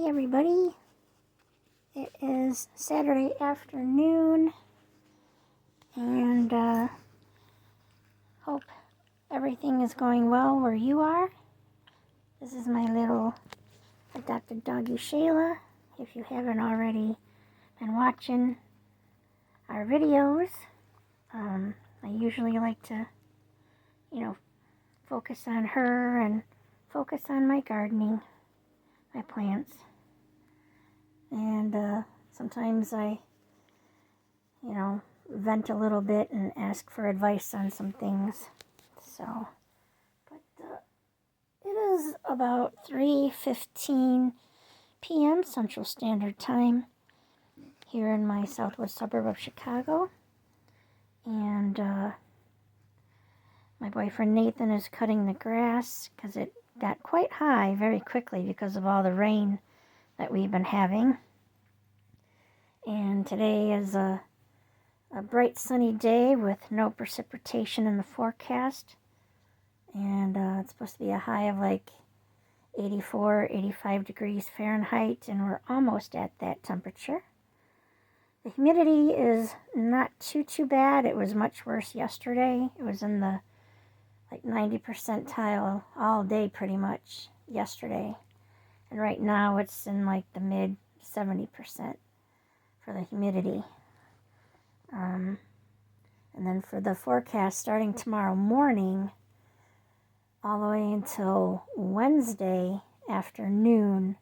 Hey everybody, it is Saturday afternoon and hope everything is going well where you are. This is my little adopted doggy Shayla. If you haven't already been watching our videos, I usually like to, focus on her and focus on my gardening, my plants. And sometimes I, vent a little bit and ask for advice on some things. But it is about 3:15 p.m. Central Standard Time here in my southwest suburb of Chicago. And my boyfriend Nathan is cutting the grass because it got quite high very quickly because of all the rain that we've been having. And today is a bright sunny day with no precipitation in the forecast. And it's supposed to be a high of like 84, 85 degrees Fahrenheit, and we're almost at that temperature. The humidity is not too bad. It was much worse yesterday. It was in the 90 percentile all day pretty much yesterday. And right now it's in the mid 70% for the humidity. And then for the forecast starting tomorrow morning all the way until Wednesday afternoon,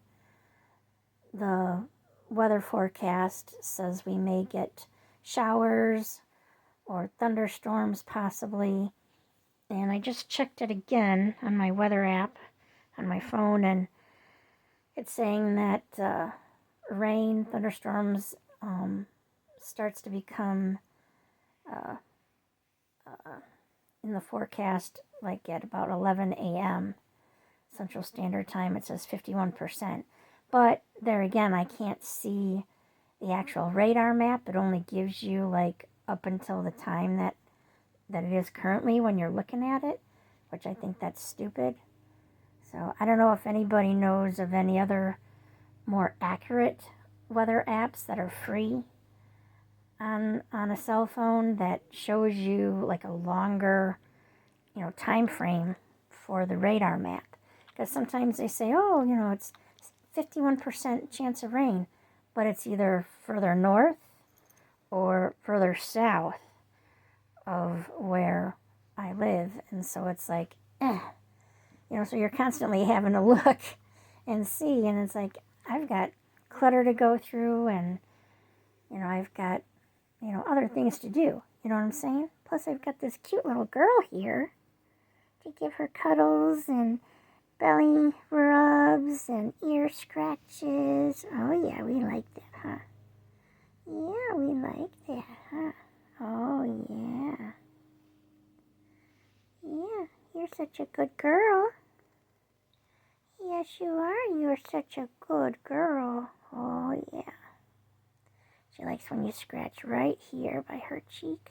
the weather forecast says we may get showers or thunderstorms possibly. And I just checked it again on my weather app on my phone, and it's saying that rain, thunderstorms starts to become in the forecast at about 11 a.m. Central Standard Time. It says 51%. But there again, I can't see the actual radar map. It only gives you up until the time that it is currently when you're looking at it, which I think that's stupid. So I don't know if anybody knows of any other more accurate weather apps that are free on a cell phone that shows you a longer, time frame for the radar map. Because sometimes they say, it's 51% chance of rain, but it's either further north or further south of where I live. And so it's so you're constantly having to look and see, and it's I've got clutter to go through, and I've got other things to do, you know what I'm saying? Plus I've got this cute little girl here to give her cuddles and belly rubs and ear scratches. Oh yeah, we like that, huh? Yeah, we like that, huh? Oh yeah. Yeah, you're such a good girl. Yes, you are. You're such a good girl. Oh yeah. She likes when you scratch right here by her cheek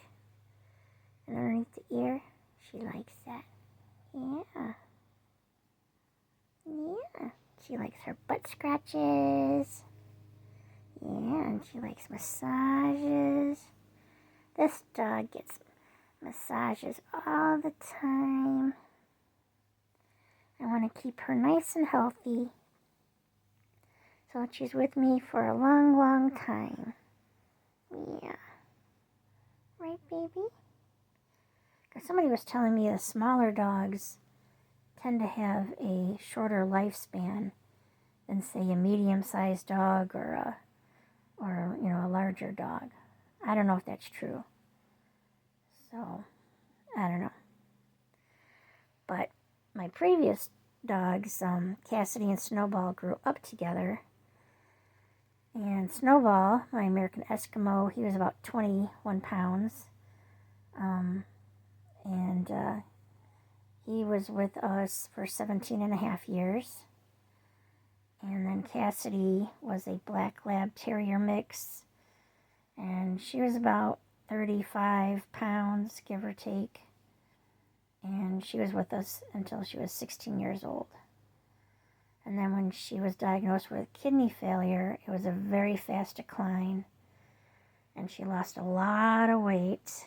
and underneath the ear. She likes that. Yeah. Yeah. She likes her butt scratches. Yeah, and she likes massages. This dog gets massages all the time. I want to keep her nice and healthy, so she's with me for a long time. Yeah. Right, baby? Because somebody was telling me the smaller dogs tend to have a shorter lifespan than, say, a medium-sized dog or a larger dog. I don't know if that's true. So, I don't know. But my previous dogs, Cassidy and Snowball, grew up together. And Snowball, my American Eskimo, he was about 21 pounds. And he was with us for 17 and a half years. And then Cassidy was a Black Lab Terrier mix. And she was about 35 pounds, give or take. And she was with us until she was 16 years old. And then when she was diagnosed with kidney failure, it was a very fast decline. And she lost a lot of weight.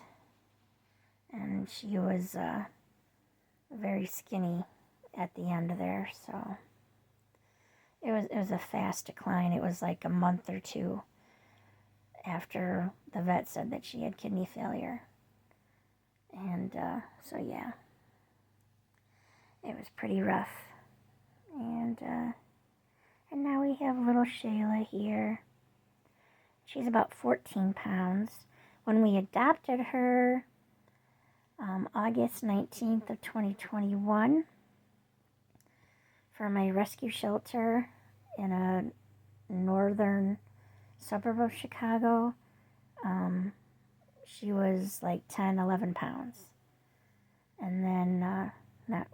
And she was very skinny at the end there. So it was a fast decline. It was like a month or two after the vet said that she had kidney failure. And so yeah, it was pretty rough. And now we have little Shayla here. She's about 14 pounds. When we adopted her, August 19th of 2021, from a rescue shelter in a northern suburb of Chicago, she was like 10, 11 pounds. And then now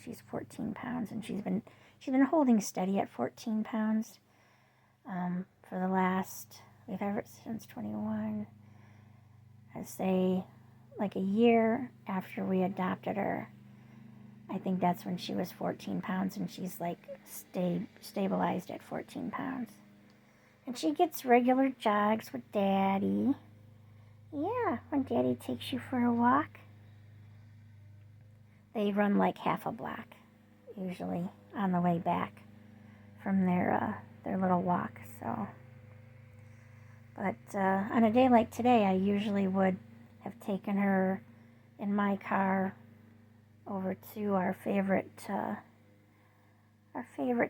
she's 14 pounds, and she's been holding steady at 14 pounds for the last, we've had her since 21, I'd say like a year after we adopted her. I think that's when she was 14 pounds, and she's like stabilized at 14 pounds. And she gets regular jogs with Daddy. Yeah, when Daddy takes you for a walk. They run like half a block, usually, on the way back from their little walk. So, but on a day like today, I usually would have taken her in my car over to our favorite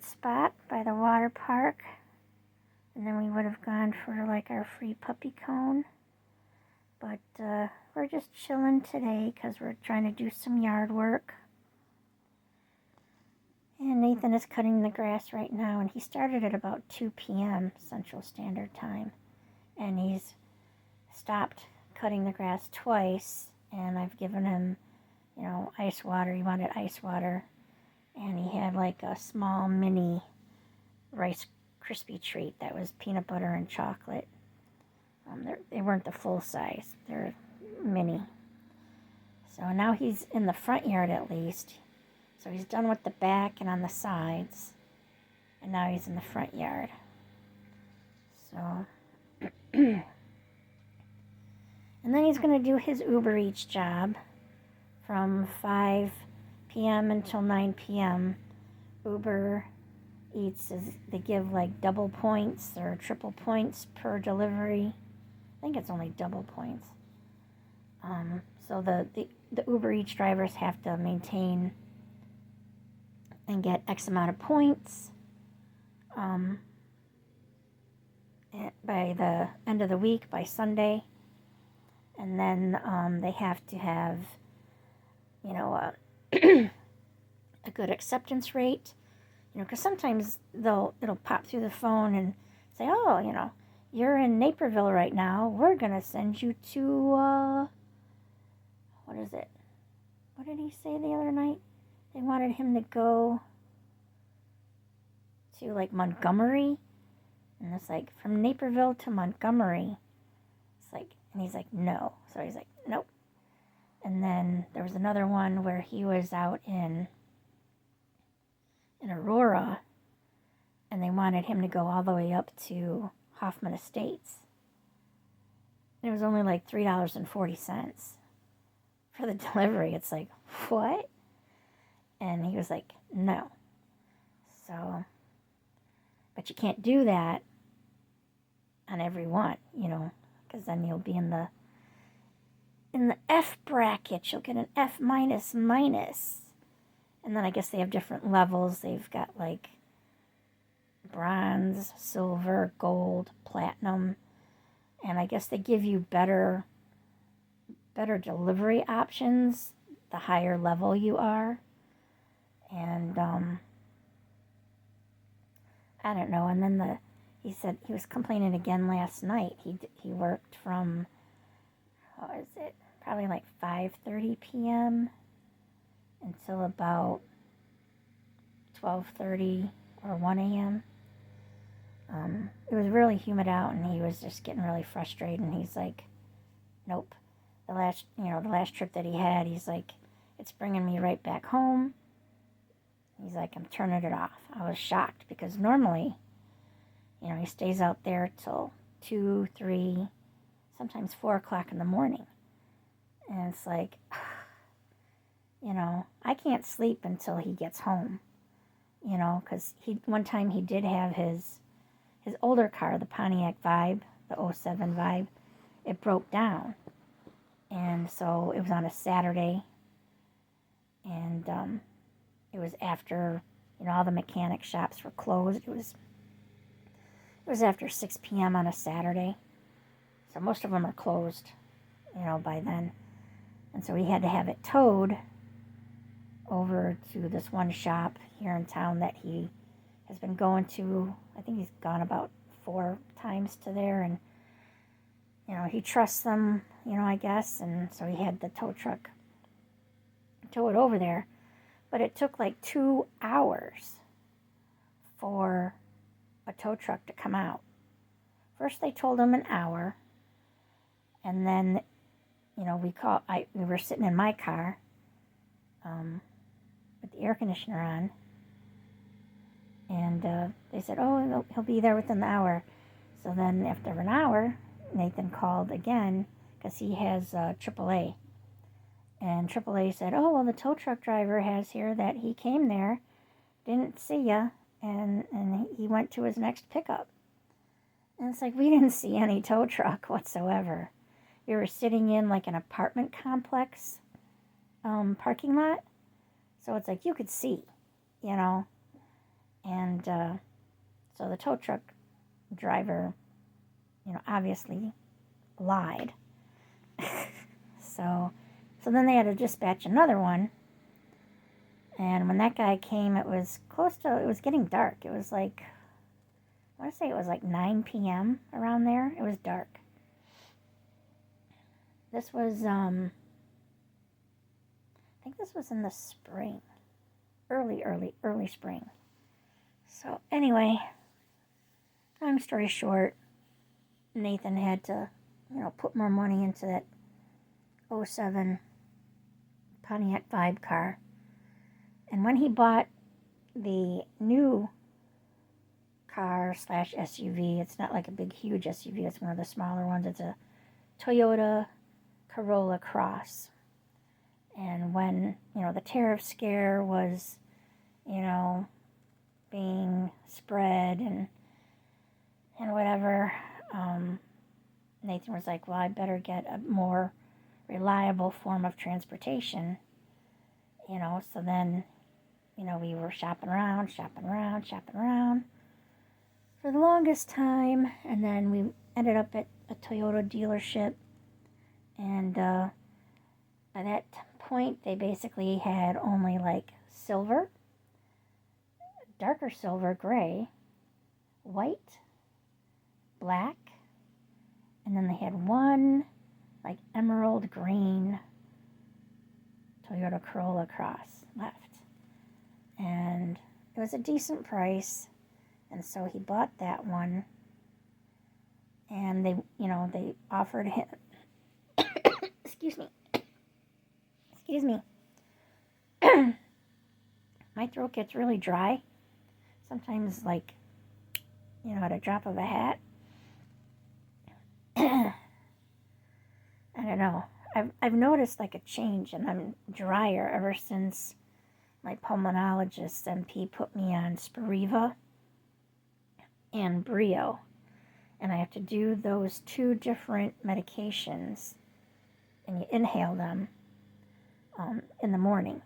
spot by the water park, and then we would have gone for like our free puppy cone. But we're just chilling today because we're trying to do some yard work. And Nathan is cutting the grass right now, and he started at about 2 p.m. Central Standard Time. And he's stopped cutting the grass twice, and I've given him, ice water. He wanted ice water. And he had like a small mini Rice Krispie treat that was peanut butter and chocolate. They weren't the full size. They're mini. So now he's in the front yard at least. So he's done with the back and on the sides. And now he's in the front yard. So. And then he's going to do his Uber Eats job from 5 p.m. until 9 p.m. Uber Eats, they give like double points or triple points per delivery. I think it's only double points. So the Uber Eats drivers have to maintain and get X amount of points by the end of the week, by Sunday. And then they have to have, a good acceptance rate. Because sometimes it'll pop through the phone and say, oh, you're in Naperville right now. We're going to send you to, what is it? What did he say the other night? They wanted him to go to, like, Montgomery. And it's like, from Naperville to Montgomery. It's like, and he's like, no. So he's like, nope. And then there was another one where he was out in Aurora, and they wanted him to go all the way up to Hoffman Estates. And it was only like $3.40 for the delivery. It's like, what? And he was like, no. So, but you can't do that on every one, because then you'll be in the F bracket. You'll get an F minus. And then I guess they have different levels. They've got like bronze, silver, gold, platinum. And I guess they give you better delivery options the higher level you are. And I don't know. And then he said he was complaining again last night. He worked from, what is it? Probably like 5:30 p.m. until about 12:30 or 1 a.m. It was really humid out, and he was just getting really frustrated, and he's like, nope. The last trip that he had, he's like, it's bringing me right back home. He's He's like, I'm turning it off. I was shocked because normally, he stays out there till 2, 3, sometimes 4 o'clock in the morning. And it's like, I can't sleep until he gets home, because one time he did have his older car, the Pontiac Vibe, the '07 Vibe, it broke down. And so it was on a Saturday, and it was after, all the mechanic shops were closed. It was after 6 p.m. on a Saturday, so most of them are closed, by then. And so he had to have it towed over to this one shop here in town that he has been going to. I think he's gone about 4 times to there, and he trusts them, I guess, and so he had the tow truck tow it over there. But it took like 2 hours for a tow truck to come out. First they told him an hour, and then we were sitting in my car with the air conditioner on, and they said, oh, he'll be there within the hour. So then after an hour, Nathan called again because he has AAA. And AAA said, oh, well, the tow truck driver has here that he came there, didn't see ya, and he went to his next pickup. And it's like, we didn't see any tow truck whatsoever. We were sitting in like an apartment complex parking lot. So it's like you could see, And so the tow truck driver, obviously lied. So then they had to dispatch another one. And when that guy came, it was getting dark. It was like, I want to say it was like 9 p.m. around there. It was dark. This was, I think this was in the spring. Early spring. So anyway, long story short, Nathan had to, put more money into that '07 Pontiac Vibe car. And when he bought the new car / SUV, it's not like a big, huge SUV, it's one of the smaller ones. It's a Toyota Corolla Cross. And when, the tariff scare was, being spread and whatever, Nathan was like, well, I better get a more reliable form of transportation, so then, we were shopping around for the longest time, and then we ended up at a Toyota dealership, and by that point, they basically had only like silver, darker silver, gray, white, black, and then they had one like emerald green Toyota Corolla Cross left. And it was a decent price, and so he bought that one, and they offered him excuse me my throat gets really dry sometimes, like, at a drop of a hat. I don't know, I've noticed like a change, and I'm drier ever since my pulmonologist MP put me on Spiriva and Brio, and I have to do those 2 different medications, and you inhale them in the morning,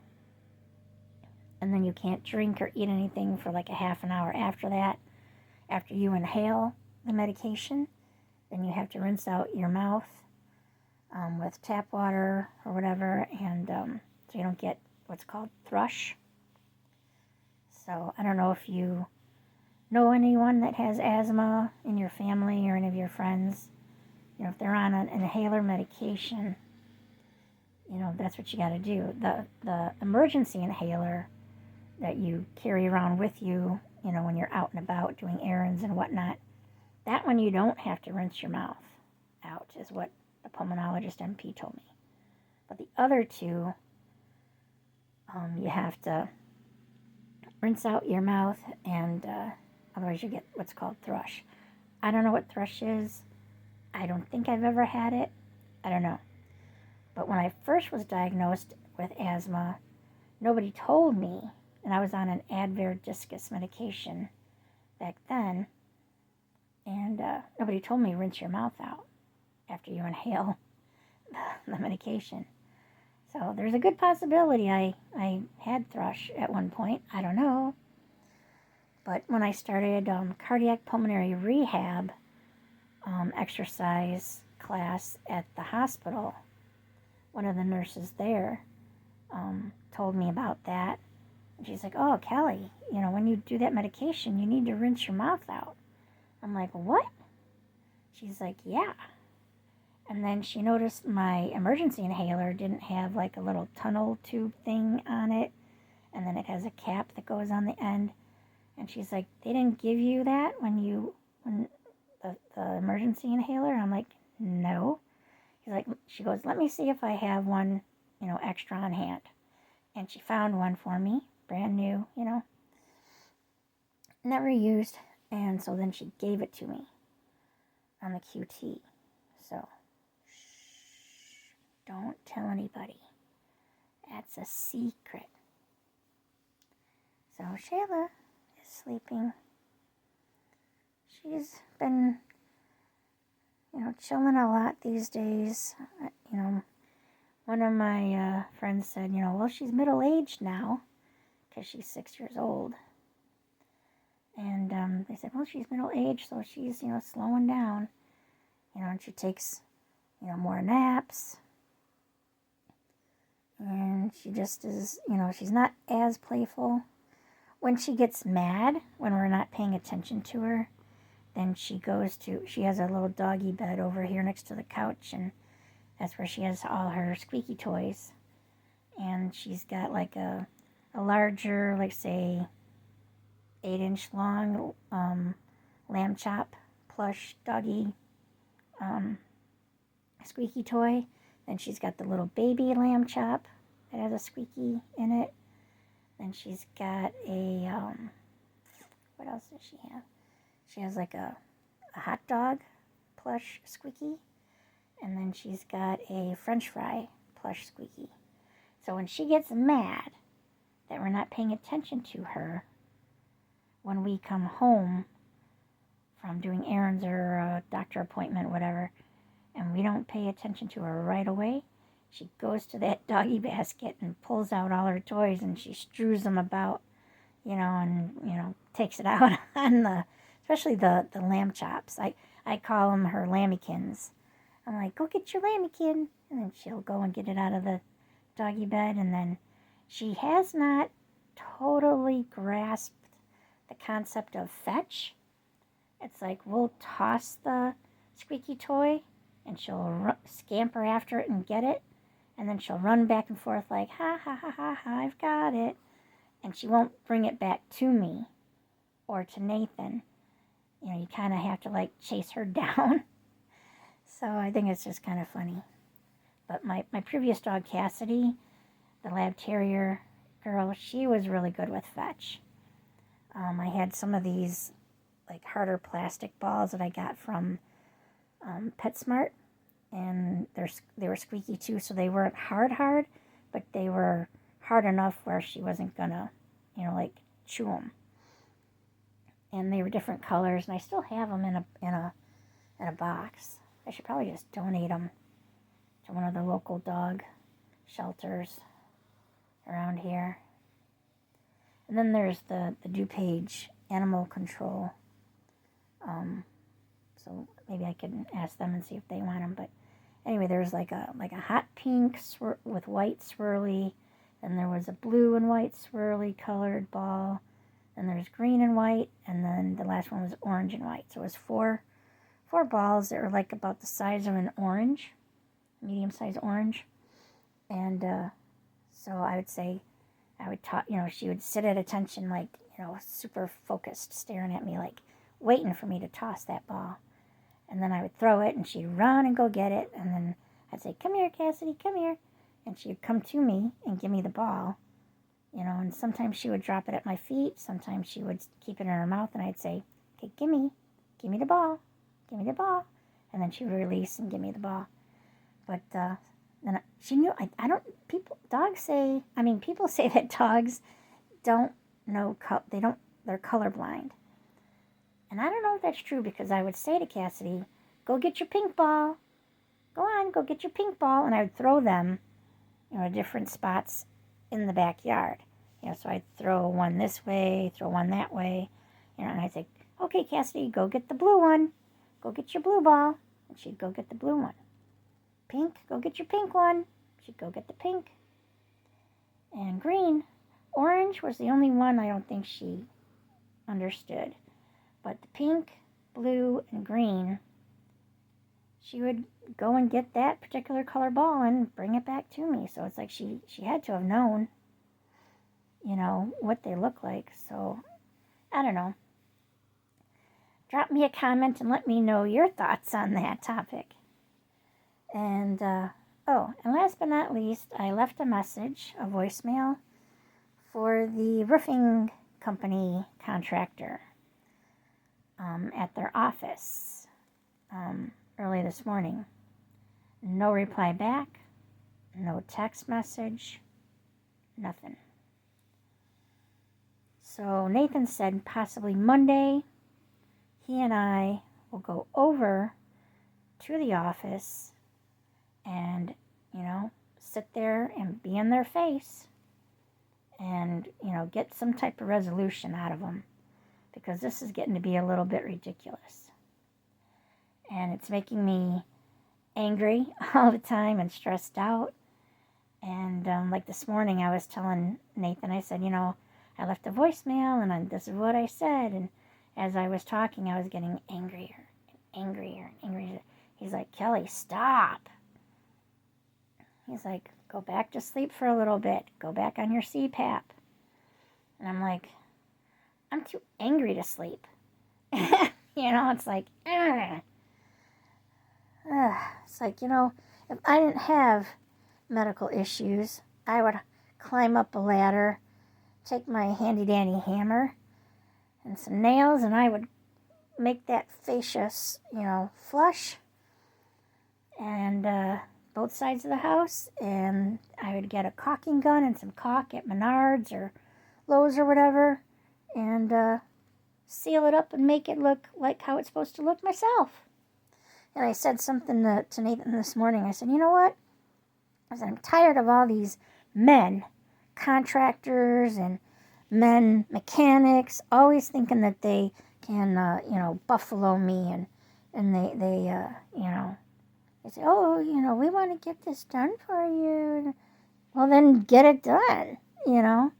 and then you can't drink or eat anything for like a half an hour after that. After you inhale the medication, then you have to rinse out your mouth with tap water or whatever, and so you don't get what's called thrush. So I don't know if you know anyone that has asthma in your family or any of your friends. If they're on an inhaler medication, that's what you got to do. The emergency inhaler that you carry around with you, when you're out and about doing errands and whatnot, that one you don't have to rinse your mouth out, is what the pulmonologist MP told me. But the other 2, you have to rinse out your mouth, and otherwise you get what's called thrush. I don't know what thrush is. I don't think I've ever had it. I don't know. But when I first was diagnosed with asthma, nobody told me, and I was on an Advair discus medication back then, and nobody told me rinse your mouth out after you inhale the medication. So there's a good possibility I had thrush at one point. I don't know. But when I started cardiac pulmonary rehab exercise class at the hospital, one of the nurses there told me about that. And she's like, oh, Kelly, when you do that medication, you need to rinse your mouth out. I'm like, what? She's like, yeah. And then she noticed my emergency inhaler didn't have like a little tunnel tube thing on it. And then it has a cap that goes on the end. And she's like, they didn't give you that when the emergency inhaler? I'm like, no. She goes, let me see if I have one, extra on hand. And she found one for me, brand new, never used. And so then she gave it to me on the QT. So, don't tell anybody. That's a secret. So Shayla is sleeping. She's been, chilling a lot these days. One of my friends said, well, she's middle-aged now because she's 6 years old. And they said, well, she's middle-aged, so she's, slowing down. And she takes, more naps. And she just is, she's not as playful. When she gets mad, when we're not paying attention to her, then she has a little doggy bed over here next to the couch, and that's where she has all her squeaky toys. And she's got like a larger, like say, 8-inch long lamb chop plush doggy squeaky toy. Then she's got the little baby lamb chop that has a squeaky in it. Then she's got a, what else does she have? She has like a hot dog plush squeaky. And then she's got a French fry plush squeaky. So when she gets mad that we're not paying attention to her, when we come home from doing errands or a doctor appointment, whatever, and we don't pay attention to her right away, she goes to that doggy basket and pulls out all her toys and she strews them about, and, takes it out on especially the lamb chops. I call them her lammykins. I'm like, go get your lammikin. And then she'll go and get it out of the doggy bed. And then she has not totally grasped the concept of fetch. It's like we'll toss the squeaky toy and she'll scamper after it and get it. And then she'll run back and forth like, ha, ha, ha, ha, ha, I've got it. And she won't bring it back to me or to Nathan. You kind of have to like chase her down. So I think it's just kind of funny. But my previous dog, Cassidy, the lab terrier girl, she was really good with fetch. I had some of these like harder plastic balls that I got from PetSmart. And they were squeaky too, so they weren't hard, but they were hard enough where she wasn't gonna, like chew them. And they were different colors, and I still have them in a box. I should probably just donate them to one of the local dog shelters around here. And then there's the DuPage Animal Control. So maybe I could ask them and see if they want them. But anyway, there's like a hot pink with white swirly. Then there was a blue and white swirly colored ball. Then there's green and white. And then the last one was orange and white. So it was four balls that were like about the size of an orange, medium-sized orange. And so I would say, she would sit at attention like, super focused, staring at me like waiting for me to toss that ball. And then I would throw it and she'd run and go get it. And then I'd say, come here, Cassidy, come here. And she'd come to me and give me the ball. And sometimes she would drop it at my feet. Sometimes she would keep it in her mouth, and I'd say, okay, give me the ball, give me the ball. And then she would release and give me the ball. But then she knew, people say that dogs don't know, they're colorblind. And I don't know if that's true, because I would say to Cassidy, go get your pink ball. Go on, go get your pink ball. And I would throw them, different spots in the backyard. So I'd throw one this way, throw one that way. And I'd say, okay, Cassidy, go get the blue one. Go get your blue ball. And she'd go get the blue one. Pink, go get your pink one. She'd go get the pink. And green. Orange was the only one I don't think she understood. But the pink, blue, and green, she would go and get that particular color ball and bring it back to me. So it's like she had to have known, what they look like. So, I don't know. Drop me a comment and let me know your thoughts on that topic. And, and last but not least, I left a message, a voicemail, for the roofing company contractor at their office early this morning. No reply back, no text message, nothing. So Nathan said possibly Monday he and I will go over to the office and, sit there and be in their face and, get some type of resolution out of them, because this is getting to be a little bit ridiculous. And it's making me angry all the time and stressed out. And like this morning, I was telling Nathan, I said, I left a voicemail and this is what I said. And as I was talking, I was getting angrier and angrier and angrier. He's like, Kelly, stop. He's like, go back to sleep for a little bit. Go back on your CPAP. And I'm like, I'm too angry to sleep. It's like, it's like, if I didn't have medical issues, I would climb up a ladder, take my handy-dandy hammer and some nails, and I would make that fascia, flush, and both sides of the house, and I would get a caulking gun and some caulk at Menards or Lowe's or whatever, and seal it up and make it look like how it's supposed to look myself. And I said something to Nathan this morning. I said, you know what? I said, I'm tired of all these men, contractors and men mechanics, always thinking that they can, buffalo me, and they say, oh, we want to get this done for you. Well, then get it done, And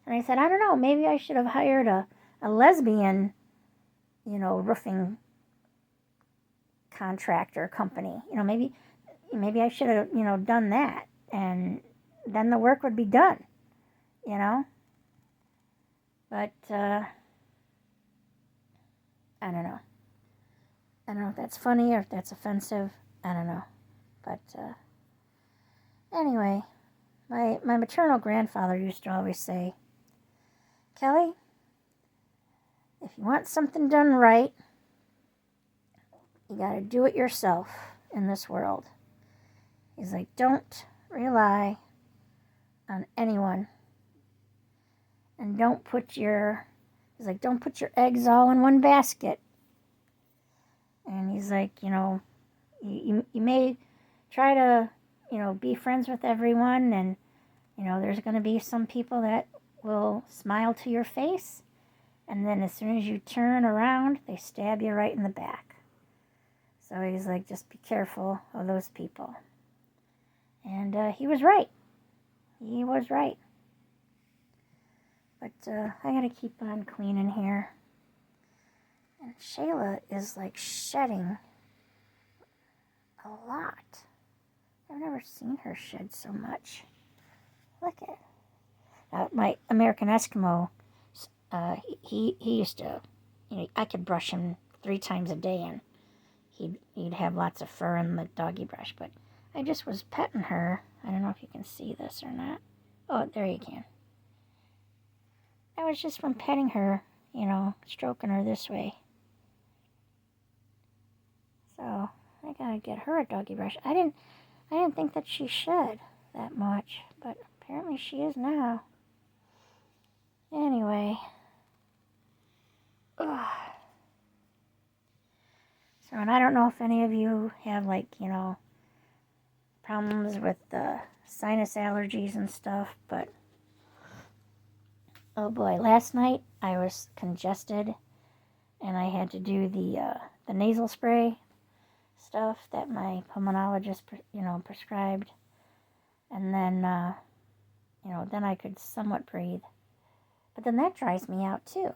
I said, I don't know, maybe I should have hired a lesbian, roofing contractor company. Maybe I should have, done that, and then the work would be done, But, I don't know. I don't know if that's funny or if that's offensive. I don't know. But, anyway, my maternal grandfather used to always say, Kelly, if you want something done right, you got to do it yourself in this world. He's like, don't rely on anyone. And don't put your eggs all in one basket. And he's like, you may try to, be friends with everyone, and, there's going to be some people that will smile to your face, and then as soon as you turn around, they stab you right in the back. So he's like, just be careful of those people. And he was right. He was right. But I gotta keep on cleaning here. And Shayla is like shedding a lot. I've never seen her shed so much. Look at my American Eskimo. He used to, I could brush him 3 times a day, and he'd have lots of fur in the doggy brush. But I just was petting her. I don't know if you can see this or not. Oh, there you can. That was just from petting her, stroking her this way. So I gotta get her a doggy brush. I didn't think that she shed that much, but apparently she is now. Anyway. Ugh. So, and I don't know if any of you have, problems with sinus allergies and stuff, but oh boy, last night I was congested and I had to do the nasal spray stuff that my pulmonologist, prescribed. And then, then I could somewhat breathe. But then that dries me out too.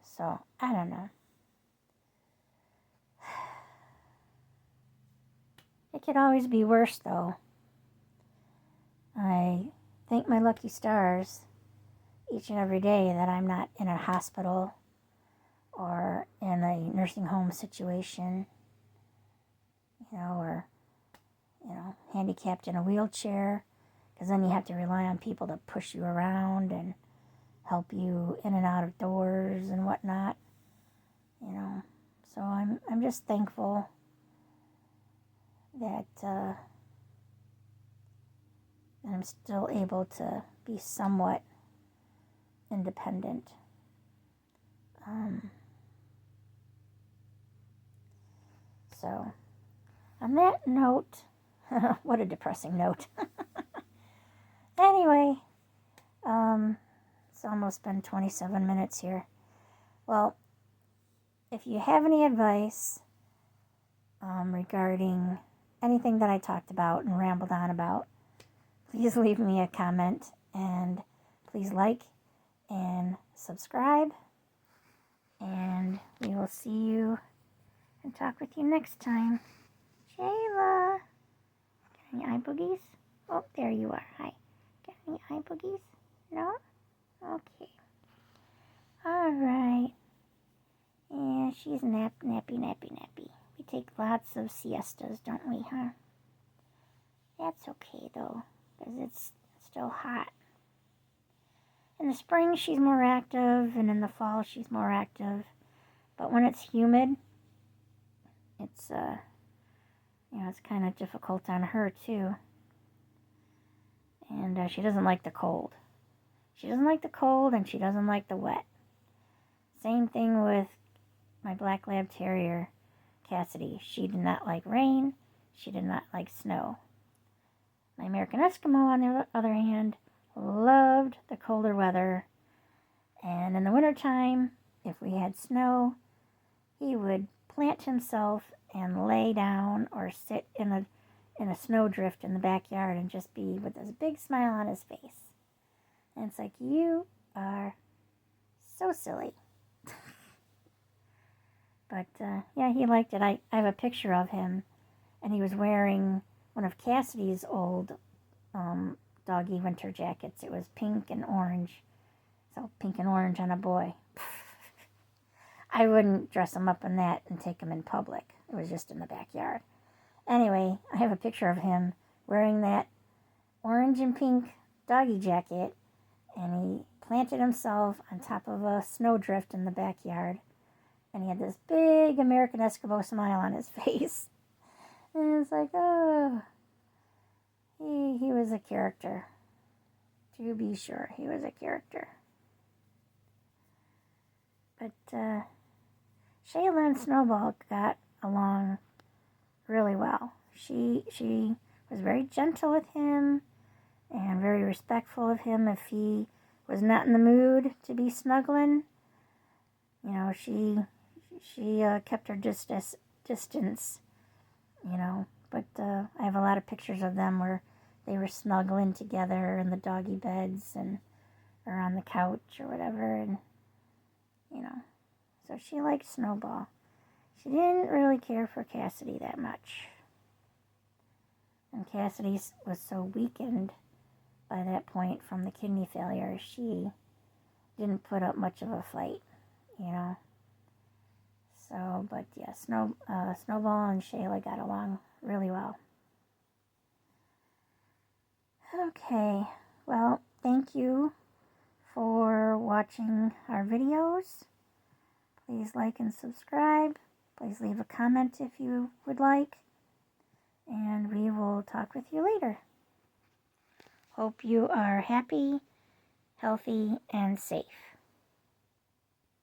So, I don't know. It could always be worse, though. I thank my lucky stars each and every day that I'm not in a hospital or in a nursing home situation, or, handicapped in a wheelchair, because then you have to rely on people to push you around and help you in and out of doors and whatnot, So I'm just thankful that I'm still able to be somewhat independent. So, on that note, what a depressing note. Anyway, it's almost been 27 minutes here. Well, if you have any advice regarding anything that I talked about and rambled on about, please leave me a comment and please like and subscribe. And we will see you and talk with you next time. Shayla! Got any eye boogies? Oh, there you are. Hi. Got any eye boogies? No? Okay. Alright. Yeah, she's nappy. We take lots of siestas, don't we, huh? That's okay, though, because it's still hot. In the spring, she's more active, and in the fall, she's more active. But when it's humid, it's it's kind of difficult on her, too. And she doesn't like the cold. She doesn't like the cold, and she doesn't like the wet. Same thing with my black lab terrier, Cassidy. She did not like rain. She did not like snow. My American Eskimo, on the other hand, loved the colder weather. And in the wintertime, if we had snow, he would plant himself and lay down or sit in a snowdrift in the backyard and just be with this big smile on his face. And it's like, you are so silly. But, yeah, he liked it. I have a picture of him, and he was wearing one of Cassidy's old doggy winter jackets. It was pink and orange. So pink and orange on a boy. I wouldn't dress him up in that and take him in public. It was just in the backyard. Anyway, I have a picture of him wearing that orange and pink doggy jacket, and he planted himself on top of a snowdrift in the backyard, and he had this big American Eskimo smile on his face. And it's like, oh, he was a character. To be sure, he was a character. But Shayla and Snowball got along really well. She was very gentle with him and very respectful of him if he was not in the mood to be snuggling. She kept her distance, But I have a lot of pictures of them where they were snuggling together in the doggy beds or on the couch or whatever, and so she liked Snowball. She didn't really care for Cassidy that much. And Cassidy was so weakened by that point from the kidney failure, she didn't put up much of a fight, So, but yeah, Snowball and Shayla got along really well. Okay, well, thank you for watching our videos. Please like and subscribe. Please leave a comment if you would like. And we will talk with you later. Hope you are happy, healthy, and safe.